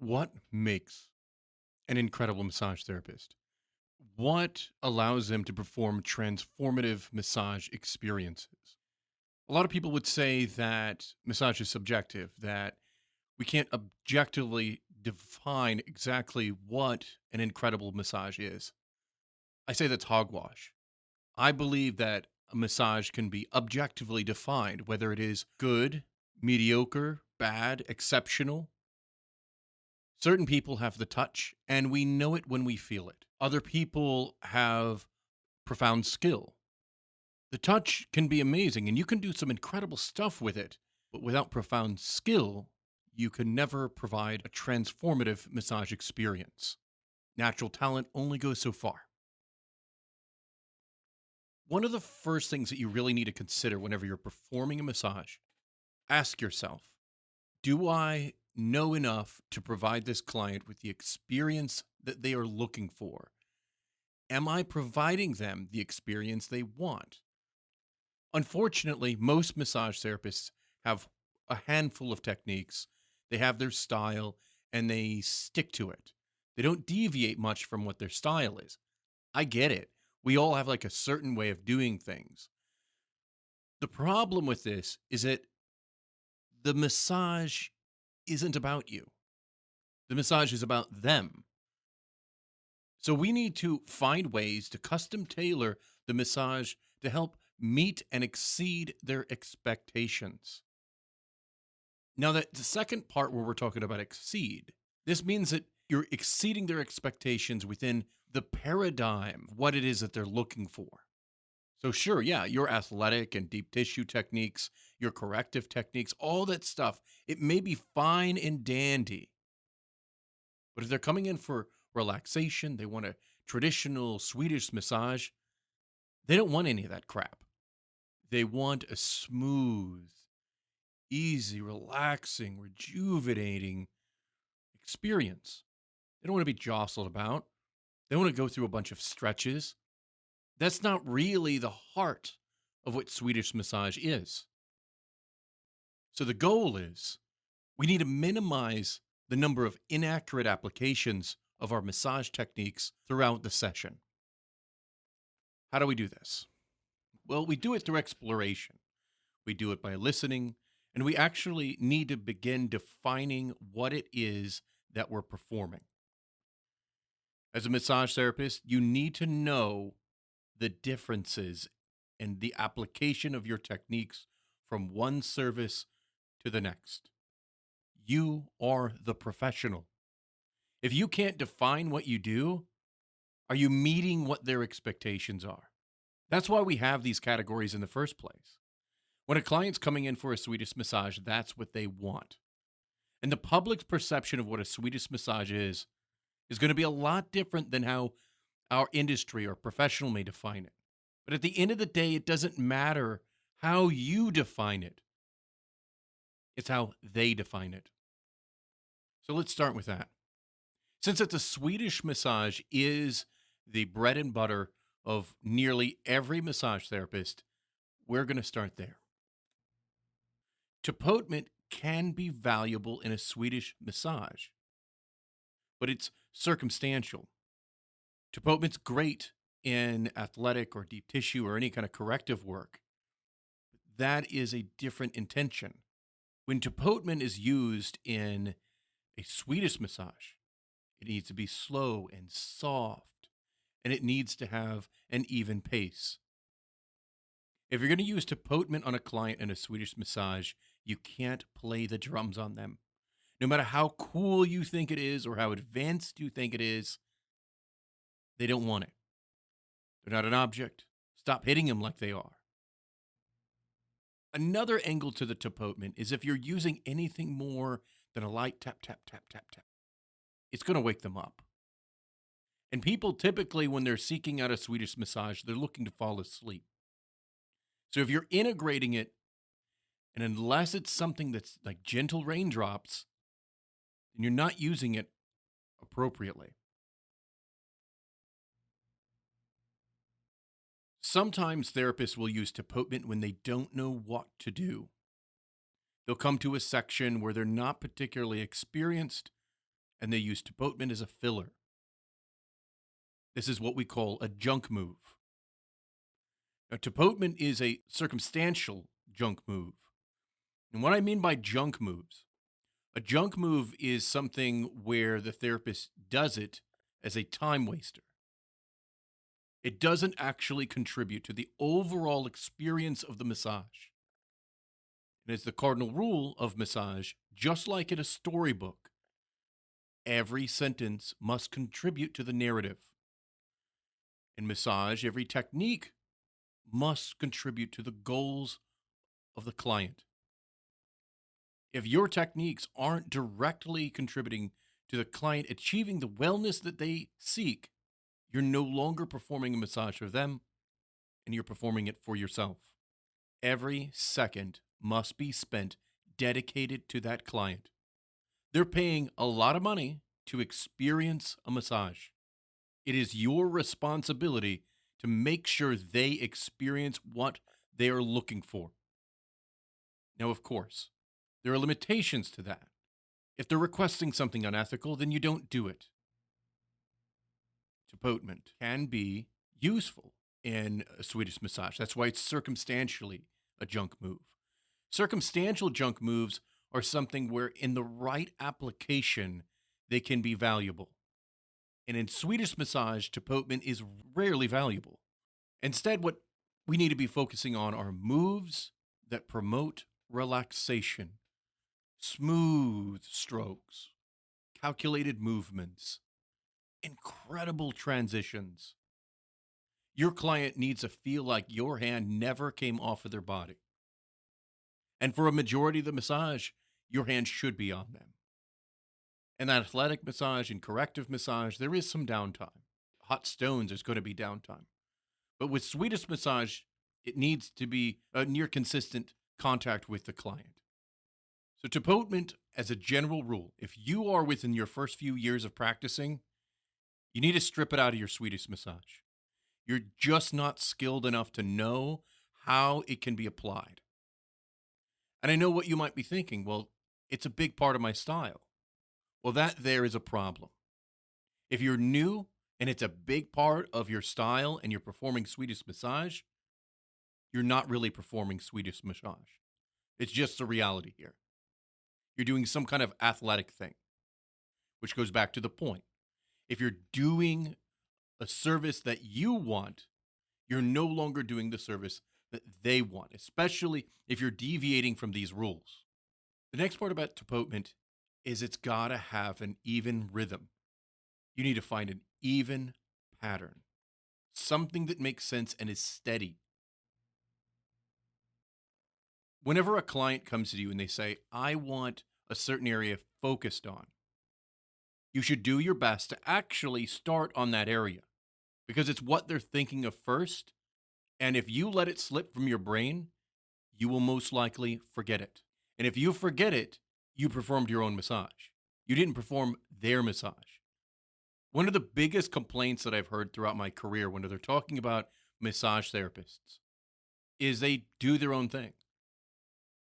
What makes an incredible massage therapist? What allows them to perform transformative massage experiences? A lot of people would say that massage is subjective, that we can't objectively define exactly what an incredible massage is. I say that's hogwash. I believe that a massage can be objectively defined, whether it is good, mediocre, bad, exceptional. Certain people have the touch, and we know it when we feel it. Other people have profound skill. The touch can be amazing, and you can do some incredible stuff with it, but without profound skill, you can never provide a transformative massage experience. Natural talent only goes so far. One of the first things that you really need to consider whenever you're performing a massage, ask yourself, do I know enough to provide this client with the experience that they are looking for? Am I providing them the experience they want? Unfortunately, most massage therapists have a handful of techniques. They have their style and they stick to it. They don't deviate much from what their style is. I get it. We all have like a certain way of doing things. The problem with this is that the massage isn't about you. The massage is about them. So we need to find ways to custom tailor the massage to help meet and exceed their expectations. Now, that the second part where we're talking about exceed, this means that you're exceeding their expectations within the paradigm, what it is that they're looking for. So, sure, yeah, your athletic and deep tissue techniques, your corrective techniques, all that stuff, it may be fine and dandy. But if they're coming in for relaxation, they want a traditional Swedish massage, they don't want any of that crap. They want a smooth, easy, relaxing, rejuvenating experience. They don't want to be jostled about. They want to go through a bunch of stretches. That's not really the heart of what Swedish massage is. So the goal is we need to minimize the number of inaccurate applications of our massage techniques throughout the session. How do we do this? Well, we do it through exploration. We do it by listening, and we actually need to begin defining what it is that we're performing. As a massage therapist, you need to know the differences and the application of your techniques from one service to the next. You are the professional. If you can't define what you do, are you meeting what their expectations are? That's why we have these categories in the first place. When a client's coming in for a Swedish massage, that's what they want. And the public's perception of what a Swedish massage is going to be a lot different than how our industry or professional may define it. But at the end of the day, it doesn't matter how you define it, it's how they define it. So let's start with that. Since that the Swedish massage is the bread and butter of nearly every massage therapist, we're going to start there. Tapotement can be valuable in a Swedish massage, but it's circumstantial. Tapotement's great in athletic or deep tissue or any kind of corrective work. That is a different intention. When tapotement is used in a Swedish massage, it needs to be slow and soft, and it needs to have an even pace. If you're going to use tapotement on a client in a Swedish massage, you can't play the drums on them. No matter how cool you think it is or how advanced you think it is, they don't want it. They're not an object. Stop hitting them like they are. Another angle to the tapotement is if you're using anything more than a light tap, tap, tap, tap, tap, it's going to wake them up. And people typically, when they're seeking out a Swedish massage, they're looking to fall asleep. So if you're integrating it, and unless it's something that's like gentle raindrops, then you're not using it appropriately. Sometimes therapists will use tapotement when they don't know what to do. They'll come to a section where they're not particularly experienced and they use Tapotement as a filler. This is what we call a junk move. Now, Tapotement is a circumstantial junk move. And what I mean by junk moves, a junk move is something where the therapist does it as a time waster. It doesn't actually contribute to the overall experience of the massage. And it's the cardinal rule of massage, just like in a storybook. Every sentence must contribute to the narrative. In massage, every technique must contribute to the goals of the client. If your techniques aren't directly contributing to the client achieving the wellness that they seek, you're no longer performing a massage for them, and you're performing it for yourself. Every second must be spent dedicated to that client. They're paying a lot of money to experience a massage. It is your responsibility to make sure they experience what they are looking for. Now, of course, there are limitations to that. If they're requesting something unethical, then you don't do it. Tapotement can be useful in a Swedish massage. That's why it's circumstantially a junk move. Circumstantial junk moves are something where, in the right application, they can be valuable. And in Swedish massage, Tapotement is rarely valuable. Instead, what we need to be focusing on are moves that promote relaxation, smooth strokes, calculated movements, incredible transitions. Your client needs to feel like your hand never came off of their body. And for a majority of the massage, your hand should be on them. In athletic massage and corrective massage, there is some downtime. Hot stones, there's going to be downtime. But with Swedish massage, it needs to be a near consistent contact with the client. So Tapotement, as a general rule, if you are within your first few years of practicing, you need to strip it out of your Swedish massage. You're just not skilled enough to know how it can be applied. And I know what you might be thinking. Well, it's a big part of my style. Well, that there is a problem. If you're new and it's a big part of your style and you're performing Swedish massage, you're not really performing Swedish massage. It's just the reality here. You're doing some kind of athletic thing, which goes back to the point. If you're doing a service that you want, you're no longer doing the service that they want, especially if you're deviating from these rules. The next part about Tapotement is it's got to have an even rhythm. You need to find an even pattern, something that makes sense and is steady. Whenever a client comes to you and they say, I want a certain area focused on, you should do your best to actually start on that area because it's what they're thinking of first. And if you let it slip from your brain, you will most likely forget it. And if you forget it, you performed your own massage. You didn't perform their massage. One of the biggest complaints that I've heard throughout my career when they're talking about massage therapists is they do their own thing.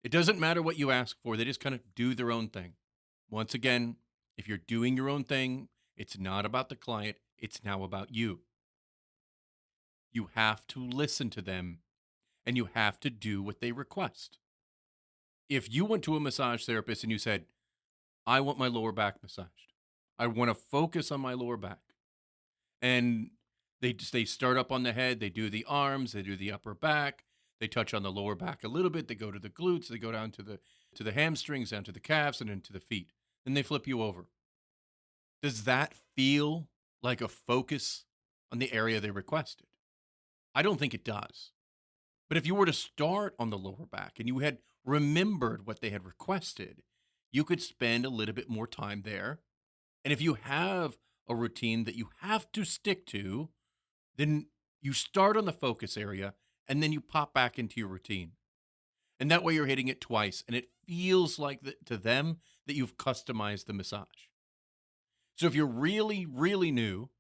It doesn't matter what you ask for. They just kind of do their own thing. Once again, if you're doing your own thing, it's not about the client. It's now about you. You have to listen to them and you have to do what they request. If you went to a massage therapist and you said, I want my lower back massaged, I want to focus on my lower back, and they start up on the head, they do the arms, they do the upper back, they touch on the lower back a little bit, they go to the glutes, they go down to the hamstrings, down to the calves, and into the feet. Then they flip you over. Does that feel like a focus on the area they requested? I don't think it does. But if you were to start on the lower back and you had remembered what they had requested, you could spend a little bit more time there. And if you have a routine that you have to stick to, then you start on the focus area and then you pop back into your routine. And that way you're hitting it twice and it feels like to them that you've customized the massage. So if you're really, really new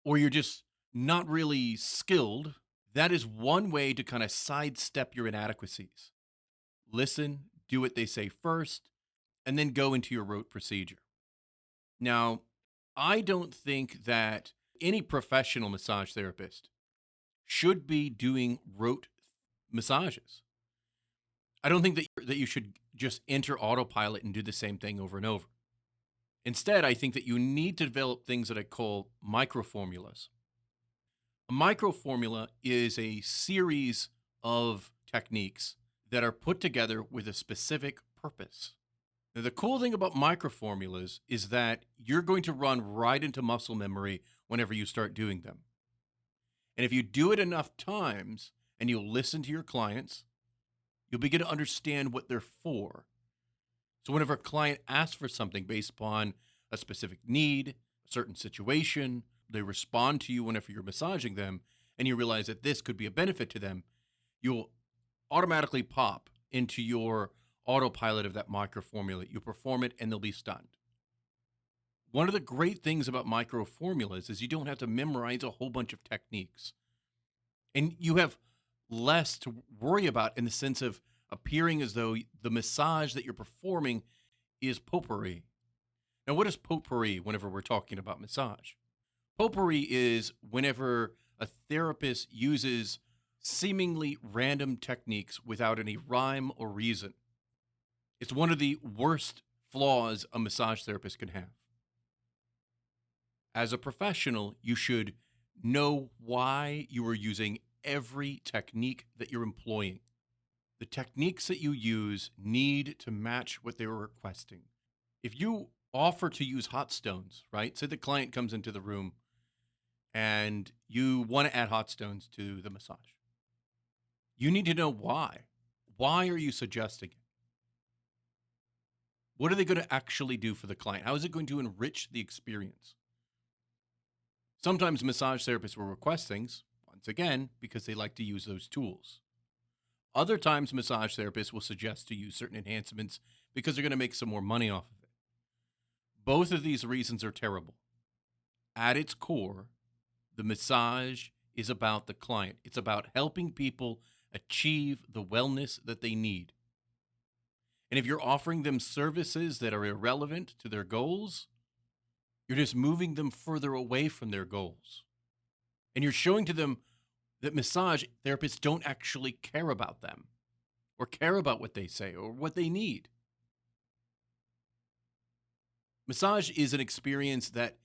or you're just not really skilled, that is one way to kind of sidestep your inadequacies. Listen, do what they say first, and then go into your rote procedure. Now, I don't think that any professional massage therapist should be doing rote massages. I don't think that you should just enter autopilot and do the same thing over and over. Instead, I think that you need to develop things that I call microformulas. A microformula is a series of techniques that are put together with a specific purpose. Now, the cool thing about microformulas is that you're going to run right into muscle memory whenever you start doing them. And if you do it enough times and you listen to your clients, you'll begin to understand what they're for. So whenever a client asks for something based upon a specific need, a certain situation, they respond to you whenever you're massaging them, and you realize that this could be a benefit to them, you'll automatically pop into your autopilot of that microformula. You perform it and they'll be stunned. One of the great things about microformulas is you don't have to memorize a whole bunch of techniques. And you have less to worry about in the sense of appearing as though the massage that you're performing is potpourri. Now, what is potpourri whenever we're talking about massage? Potpourri is whenever a therapist uses seemingly random techniques without any rhyme or reason. It's one of the worst flaws a massage therapist can have. As a professional, you should know why you are using every technique that you're employing. The techniques that you use need to match what they were requesting. If you offer to use hot stones, right? Say the client comes into the room and you want to add hot stones to the massage. You need to know why. Why are you suggesting it? What are they going to actually do for the client? How is it going to enrich the experience? Sometimes massage therapists will request things, once again, because they like to use those tools. Other times, massage therapists will suggest to use certain enhancements because they're going to make some more money off of it. Both of these reasons are terrible. At its core, the massage is about the client. It's about helping people achieve the wellness that they need. And if you're offering them services that are irrelevant to their goals, you're just moving them further away from their goals. And you're showing to them that massage therapists don't actually care about them or care about what they say or what they need. Massage is an experience that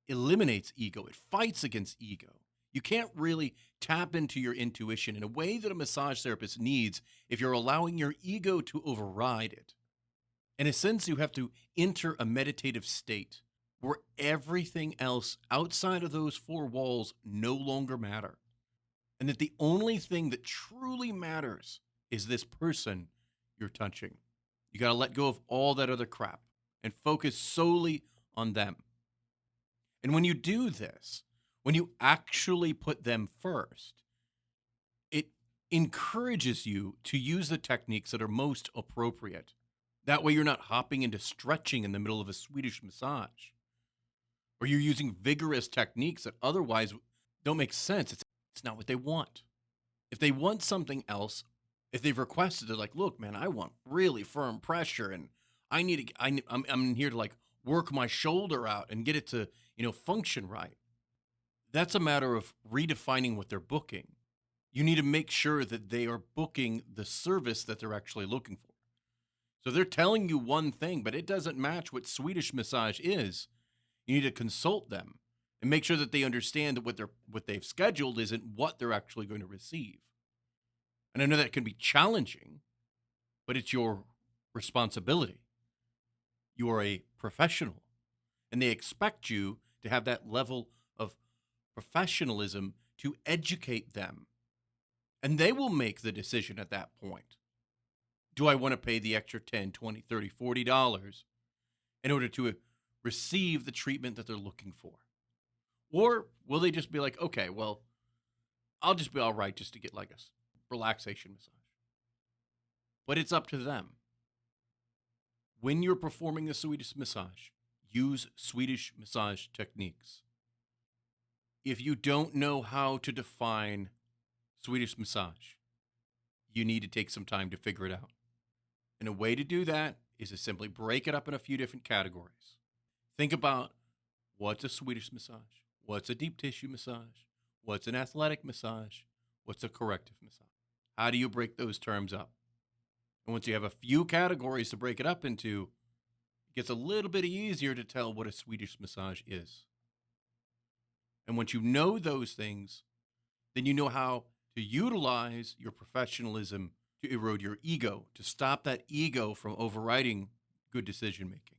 eliminates ego. It fights against ego. You can't really tap into your intuition in a way that a massage therapist needs if you're allowing your ego to override it. In a sense, you have to enter a meditative state where everything else outside of those four walls no longer matter. And that the only thing that truly matters is this person you're touching. You got to let go of all that other crap and focus solely on them. And when you do this, when you actually put them first, it encourages you to use the techniques that are most appropriate. That way you're not hopping into stretching in the middle of a Swedish massage, or you're using vigorous techniques that otherwise don't make sense. It's not what they want. If they want something else, if they've requested it, like, look, man, I want really firm pressure, and I'm here to like work my shoulder out and get it to function right. That's a matter of redefining what they're booking. You need to make sure that they are booking the service that they're actually looking for. So they're telling you one thing, but it doesn't match what Swedish massage is. You need to consult them and make sure that they understand that what they've scheduled isn't what they're actually going to receive. And I know that can be challenging, but it's your responsibility. You are a professional, and they expect you to have that level of professionalism to educate them. And they will make the decision at that point. Do I want to pay the extra $10, $20, $30, $40 in order to receive the treatment that they're looking for? Or will they just be like, okay, well, I'll just be all right just to get like a relaxation massage? But it's up to them. When you're performing a Swedish massage, use Swedish massage techniques. If you don't know how to define Swedish massage, you need to take some time to figure it out. And a way to do that is to simply break it up in a few different categories. Think about what's a Swedish massage? What's a deep tissue massage? What's an athletic massage? What's a corrective massage? How do you break those terms up? And once you have a few categories to break it up into, it gets a little bit easier to tell what a Swedish massage is. And once you know those things, then you know how to utilize your professionalism to erode your ego, to stop that ego from overriding good decision making.